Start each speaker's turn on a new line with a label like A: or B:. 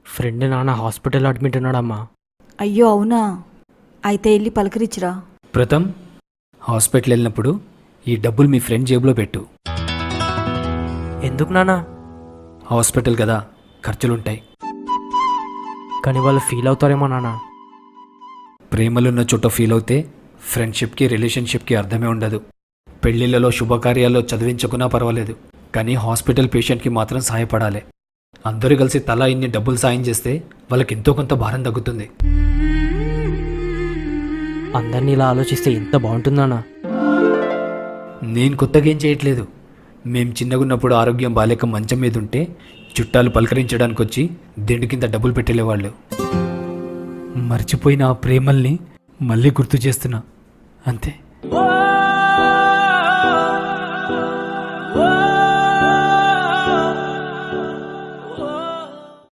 A: Friend నాన్న hospital admit ఉన్నాడమ్మా.
B: అయ్యో అవునా? అయితే వెళ్ళి పలకరించురా.
C: ప్రథమ్, హాస్పిటల్ వెళ్ళినప్పుడు ఈ డబ్బులు మీ ఫ్రెండ్ జేబులో పెట్టు.
A: ఎందుకు నాన్న?
C: హాస్పిటల్ కదా, ఖర్చులుంటాయి.
A: కానీ వాళ్ళు ఫీల్ అవుతారేమో నాన్న.
C: ప్రేమలున్న చోట ఫీల్ అవుతే ఫ్రెండ్షిప్కి రిలేషన్షిప్కి అర్థమే ఉండదు. పెళ్ళిళ్ళలో శుభకార్యాల్లో చదివించుకున్నా పర్వాలేదు, కానీ హాస్పిటల్ పేషెంట్కి మాత్రం సహాయపడాలి. అందరూ కలిసి తలా ఇన్ని డబ్బులు సాయం చేస్తే వాళ్ళకి ఎంతో కొంత భారం తగ్గుతుంది.
A: అందరినీ ఇలా ఆలోచిస్తే ఎంత బాగుంటుందన్నా.
C: నేను కొత్తగా ఏం చేయట్లేదు. మేం చిన్నగున్నప్పుడు ఆరోగ్యం బాలేక మంచం మీద ఉంటే చుట్టాలు పలకరించడానికి వచ్చి దిండు కింద డబ్బులు పెట్టేవాళ్ళు. మర్చిపోయిన ఆ ప్రేమల్ని మళ్ళీ గుర్తు చేస్తున్నా, అంతే.